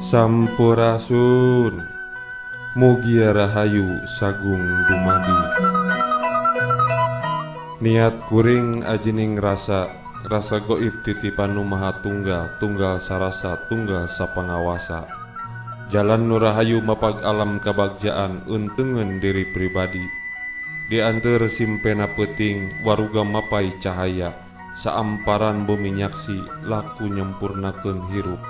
Sampurasun, mugia rahayu sagung dumadi. Niat kuring ajining rasa goib titipan nu maha tunggal, tunggal sarasa, tunggal sapangawasa. Jalan nu rahayu mapag alam kabagjaan untengen diri pribadi. Di anteureun simpena peuting waruga mapai cahaya, saamparan bumi nyaksi laku nyempurnakeun hirup.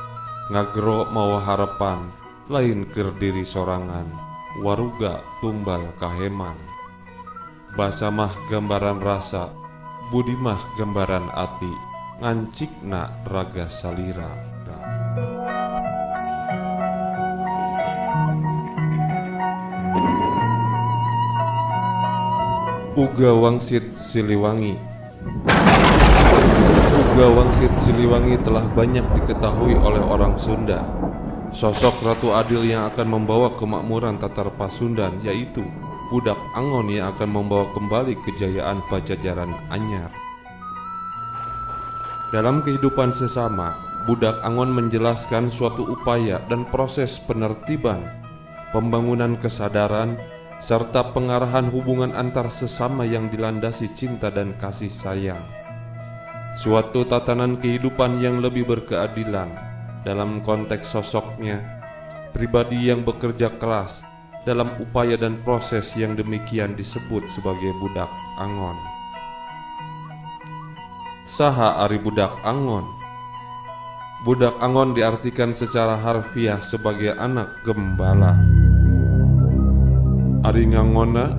Ngagero mawa harapan lain keur diri sorangan, waruga tumbal kaheman. Basa mah gambaran rasa, budi mah gambaran ati, ngancikna raga salira. Uga Wangsit Siliwangi. Uga Wangsit Siliwangi telah banyak diketahui oleh orang Sunda. Sosok Ratu Adil yang akan membawa kemakmuran Tatar Pasundan, yaitu Budak Angon yang akan membawa kembali kejayaan Pajajaran anyar. Dalam kehidupan sesama, Budak Angon menjelaskan suatu upaya dan proses penertiban, pembangunan kesadaran, serta pengarahan hubungan antar sesama yang dilandasi cinta dan kasih sayang. Suatu tatanan kehidupan yang lebih berkeadilan. Dalam konteks sosoknya, pribadi yang bekerja keras dalam upaya dan proses yang demikian disebut sebagai Budak Angon. Saha ari Budak Angon? Budak Angon diartikan secara harfiah sebagai anak gembala. Ari ngangonna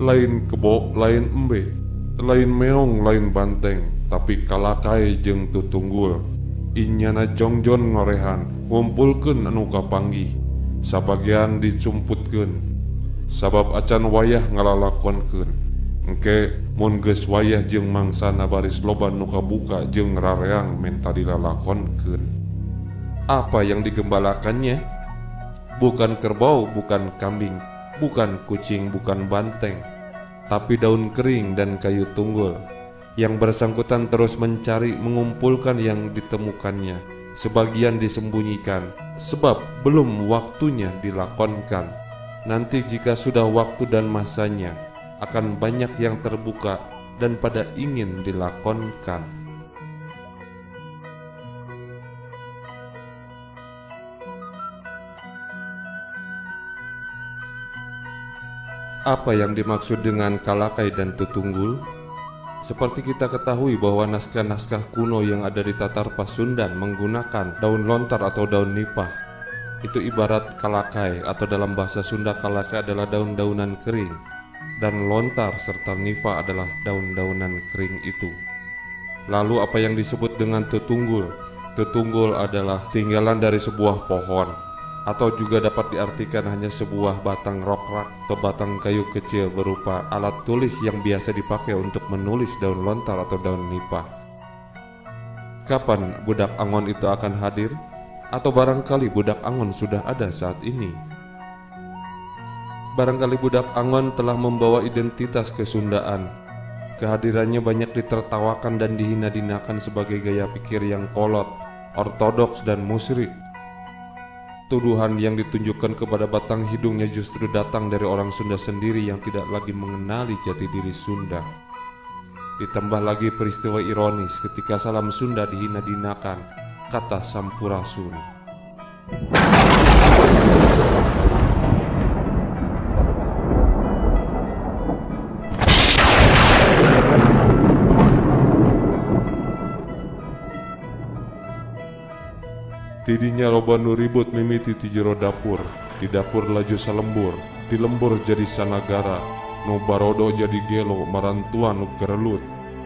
lain kebo, lain embe, lain meong, lain banteng, tapi kalakai jeung tutunggul. Inyana jongjon ngorehan, ngumpulkeun anu kapanggih, sabagian dicumputkeun. Sabab acan wayah ngalalakonkeun. Engke mun geus wayah jeung mangsana baris loba nu kabuka jeung rareang menta dilalakonkeun. Apa yang digembalakannya? Bukan kerbau, bukan kambing, bukan kucing, bukan banteng, tapi daun kering dan kayu tunggul. Yang bersangkutan terus mencari mengumpulkan yang ditemukannya, sebagian disembunyikan, sebab belum waktunya dilakonkan. Nanti jika sudah waktu dan masanya, akan banyak yang terbuka dan pada ingin dilakonkan. Apa yang dimaksud dengan kalakai dan tutunggul? Seperti kita ketahui bahwa naskah-naskah kuno yang ada di Tatar Pasundan menggunakan daun lontar atau daun nipah. Itu ibarat kalakai, atau dalam bahasa Sunda kalakai adalah daun-daunan kering, dan lontar serta nipah adalah daun-daunan kering itu. Lalu apa yang disebut dengan tutunggul? Tutunggul adalah tinggalan dari sebuah pohon, atau juga dapat diartikan hanya sebuah batang rokrak atau batang kayu kecil berupa alat tulis yang biasa dipakai untuk menulis daun lontar atau daun nipah. Kapan Budak Angon itu akan hadir? Atau barangkali Budak Angon sudah ada saat ini? Barangkali Budak Angon telah membawa identitas kesundaan. Kehadirannya banyak ditertawakan dan dihina-dinakan sebagai gaya pikir yang kolot, ortodoks dan musyrik. Tuduhan yang ditunjukkan kepada batang hidungnya justru datang dari orang Sunda sendiri yang tidak lagi mengenali jati diri Sunda. Ditambah lagi peristiwa ironis ketika salam Sunda dihina-dinakan, kata Sampurasun. Tidinya loba nu ribut mimiti ti jero dapur, di dapur laju salembur, di lembur jadi sanagara, nu barodo jadi gelo, marantuan nu kerelut,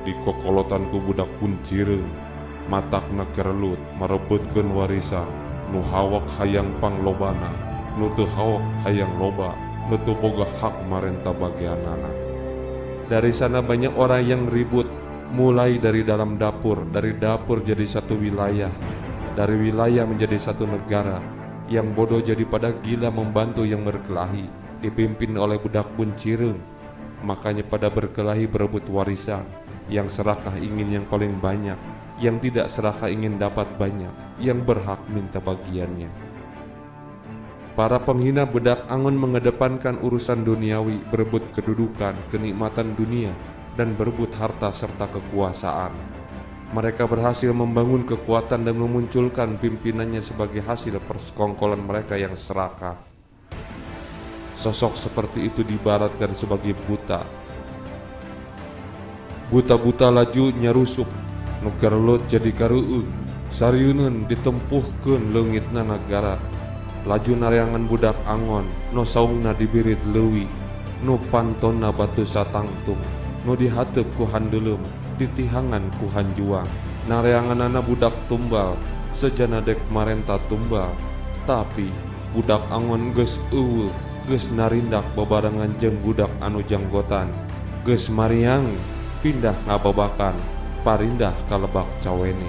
di kokolotan ku budak puncireung, matakna kerelut, marebutkeun warisan, nu hawak hayang panglobana, nu teu hawak hayang loba, nu teu boga hak marenta bageanana. Dari sana banyak orang yang ribut, mulai dari dalam dapur, dari dapur jadi satu wilayah, dari wilayah menjadi satu negara. Yang bodoh jadi pada gila membantu yang berkelahi, dipimpin oleh budak puncireung. Makanya pada berkelahi berebut warisan. Yang serakah ingin yang paling banyak, yang tidak serakah ingin dapat banyak, yang berhak minta bagiannya. Para penghina bedak angon mengedepankan urusan duniawi, berebut kedudukan, kenikmatan dunia, dan berebut harta serta kekuasaan. Mereka berhasil membangun kekuatan dan memunculkan pimpinannya sebagai hasil persekongkolan mereka yang serakah. Sosok seperti itu diibaratkan sebagai buta. Buta-buta laju nyarusuk, nugarlot jadi kareueug, sarieuneun ditempuhkeun leungitna nagara. Laju nareangan budak angon, no saungna dibirit leuwih, no pantonna batu satangtung, no dihateup ku handeulem, ditihangan ku hanjuang. Nareanganana budak tumbal, sejana dek marenta tumbal. Tapi budak angon geus eueuh, geus narindak bebarengan jeung budak anu janggotan, geus mariang pindah ngababakan, parindah ka lebak cawene.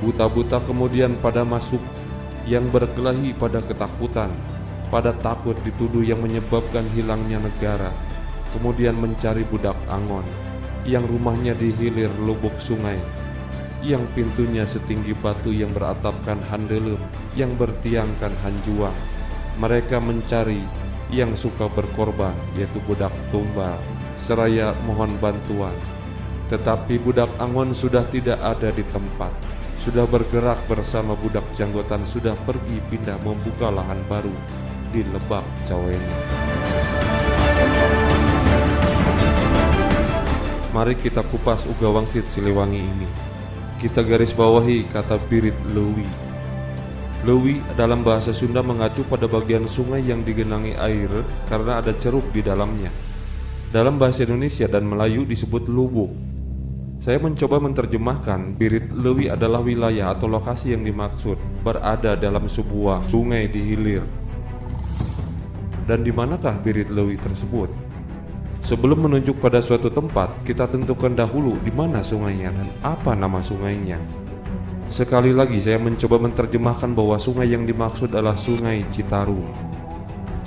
Buta-buta kemudian pada masuk, yang berkelahi pada ketakutan, pada takut dituduh yang menyebabkan hilangnya negara. Kemudian mencari budak angon yang rumahnya di hilir lubuk sungai, yang pintunya setinggi batu, yang beratapkan handelem, yang bertiangkan hanjuang. Mereka mencari yang suka berkorban, yaitu budak tumbal, seraya mohon bantuan. Tetapi budak angon sudah tidak ada di tempat, sudah bergerak bersama budak janggotan, sudah pergi pindah membuka lahan baru di lebak cawene. Mari kita kupas uga wangsit Siliwangi ini. Kita garis bawahi kata birit leuwih. Leuwih dalam bahasa Sunda mengacu pada bagian sungai yang digenangi air karena ada ceruk di dalamnya. Dalam bahasa Indonesia dan Melayu disebut lubuk. Saya mencoba menerjemahkan, birit leuwih adalah wilayah atau lokasi yang dimaksud berada dalam sebuah sungai di hilir. Dan di manakah birit leuwih tersebut? Sebelum menunjuk pada suatu tempat, kita tentukan dahulu di mana sungainya dan apa nama sungainya. Sekali lagi saya mencoba menerjemahkan bahwa sungai yang dimaksud adalah Sungai Citarum.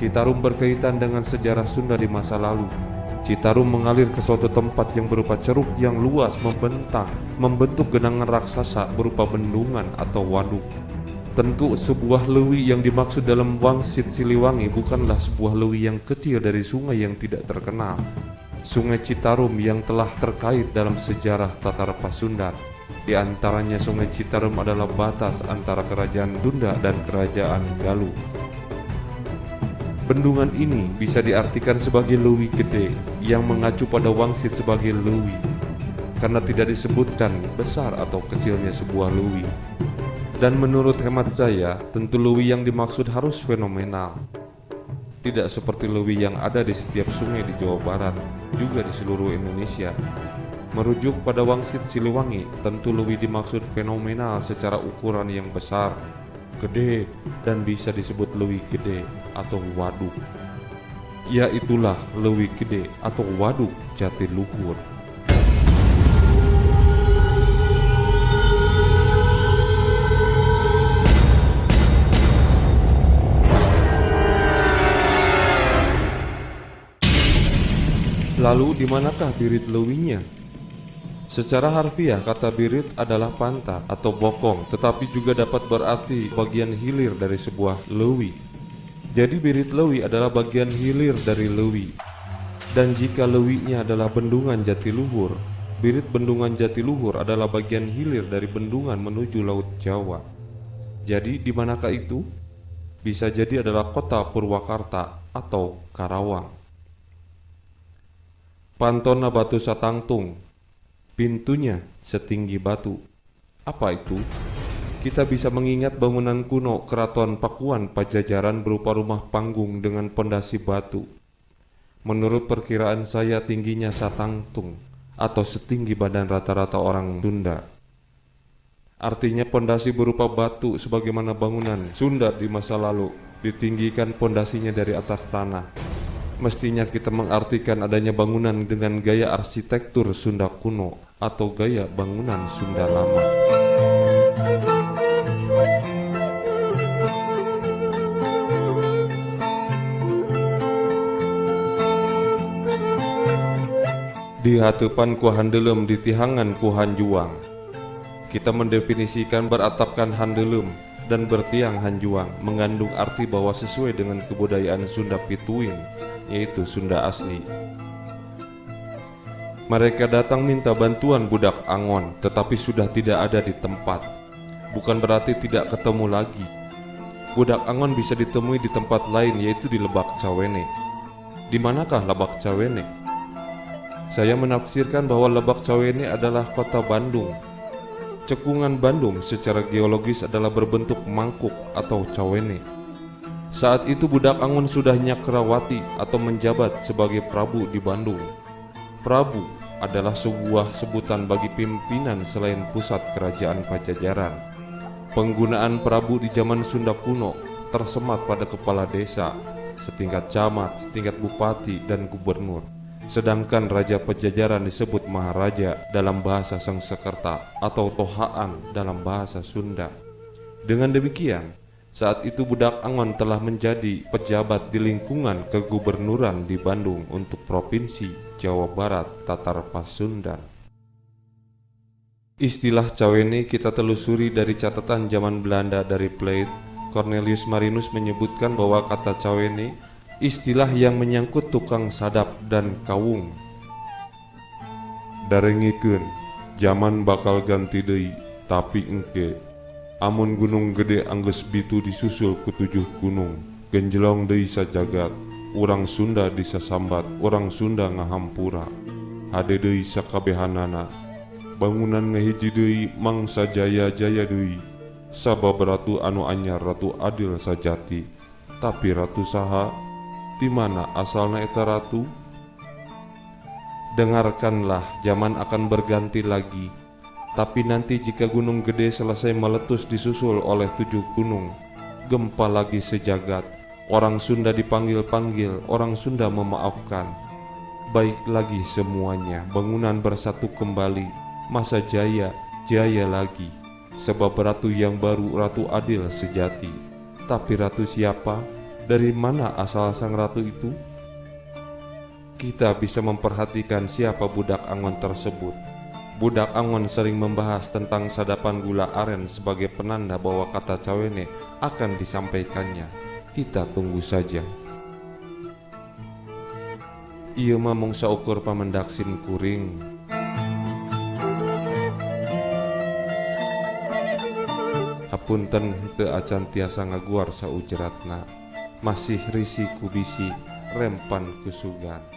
Citarum berkaitan dengan sejarah Sunda di masa lalu. Citarum mengalir ke suatu tempat yang berupa ceruk yang luas membentang, membentuk genangan raksasa berupa bendungan atau waduk. Tentu sebuah leuwih yang dimaksud dalam wangsit Siliwangi bukanlah sebuah leuwih yang kecil dari sungai yang tidak terkenal. Sungai Citarum yang telah terkait dalam sejarah Tatar Pasundan. Di antaranya Sungai Citarum adalah batas antara kerajaan Sunda dan kerajaan Galuh. Bendungan ini bisa diartikan sebagai leuwih gede yang mengacu pada wangsit sebagai leuwih, karena tidak disebutkan besar atau kecilnya sebuah leuwih. Dan menurut hemat saya, tentu leuwih yang dimaksud harus fenomenal. Tidak seperti leuwih yang ada di setiap sungai di Jawa Barat, juga di seluruh Indonesia. Merujuk pada wangsit Siliwangi, tentu leuwih dimaksud fenomenal secara ukuran yang besar, gede, dan bisa disebut leuwih gede atau waduk. Ya itulah leuwih gede atau waduk Jatiluhur. Lalu di manakah birit leuwihnya? Secara harfiah kata birit adalah pantat atau bokong, tetapi juga dapat berarti bagian hilir dari sebuah leuwih. Jadi birit leuwih adalah bagian hilir dari leuwih. Dan jika leuwihnya adalah bendungan Jatiluhur, birit bendungan Jatiluhur adalah bagian hilir dari bendungan menuju Laut Jawa. Jadi di manakah itu? Bisa jadi adalah kota Purwakarta atau Karawang. Pantona batu satangtung, pintunya setinggi batu. Apa itu? Kita bisa mengingat bangunan kuno Keraton Pakuan Pajajaran berupa rumah panggung dengan pondasi batu. Menurut perkiraan saya tingginya satangtung atau setinggi badan rata-rata orang Sunda. Artinya pondasi berupa batu sebagaimana bangunan Sunda di masa lalu ditinggikan pondasinya dari atas tanah. Mestinya kita mengartikan adanya bangunan dengan gaya arsitektur Sunda kuno atau gaya bangunan Sunda lama. Di hatupan ku handelem, di tihangan ku hanjuang. Kita mendefinisikan beratapkan handelem, dan bertiang hanjuang mengandung arti bahwa sesuai dengan kebudayaan Sunda Pituin, yaitu Sunda asli. Mereka datang minta bantuan budak Angon, tetapi sudah tidak ada di tempat. Bukan berarti tidak ketemu lagi. Budak Angon bisa ditemui di tempat lain, yaitu di Lebak Cawene. Di manakah Lebak Cawene? Saya menafsirkan bahwa Lebak Cawene adalah kota Bandung. Cekungan Bandung secara geologis adalah berbentuk mangkuk atau cawene. Saat itu budak Angon sudah nyakrawati atau menjabat sebagai Prabu di Bandung. Prabu adalah sebuah sebutan bagi pimpinan selain pusat kerajaan Pajajaran. Penggunaan Prabu di zaman Sunda kuno tersemat pada kepala desa, setingkat camat, setingkat bupati, dan gubernur. Sedangkan Raja Pajajaran disebut Maharaja dalam bahasa Sangsekerta atau Tohaan dalam bahasa Sunda. Dengan demikian, saat itu budak Angon telah menjadi pejabat di lingkungan kegubernuran di Bandung untuk Provinsi Jawa Barat Tatar Pasundan. Istilah Cawene kita telusuri dari catatan zaman Belanda dari Plate. Cornelius Marinus menyebutkan bahwa kata Cawene istilah yang menyangkut tukang sadap dan kawung. Darengikeun, zaman bakal ganti deui, tapi engke. Amun gunung gede anggeus bitu disusul ku 7 gunung, genjelong deui sajagat. Urang Sunda disasambat, urang Sunda ngahampura. Hade deui sakabehanana. Bangunan ngahiji deui mangsa jaya-jaya deui. Sabab ratu anu anyar ratu adil sajati. Tapi ratu saha? Di mana asalna eta ratu? Dengarkanlah, zaman akan berganti lagi. Tapi nanti jika gunung gede selesai meletus disusul oleh 7 gunung, gempa lagi sejagat. Orang Sunda dipanggil-panggil, orang Sunda memaafkan. Baik lagi semuanya, bangunan bersatu kembali. Masa jaya, jaya lagi. Sebab ratu yang baru ratu adil sejati. Tapi ratu siapa? Dari mana asal sang ratu itu? Kita bisa memperhatikan siapa budak Angon tersebut. Budak Angon sering membahas tentang sadapan gula aren sebagai penanda bahwa kata Cawene akan disampaikannya. Kita tunggu saja. Ieu mah mung saukur pamendaksin kuring. Hapunten teu acan tiasa ngaguar saujeratna. Masih risi ku bisi rempan kusugan.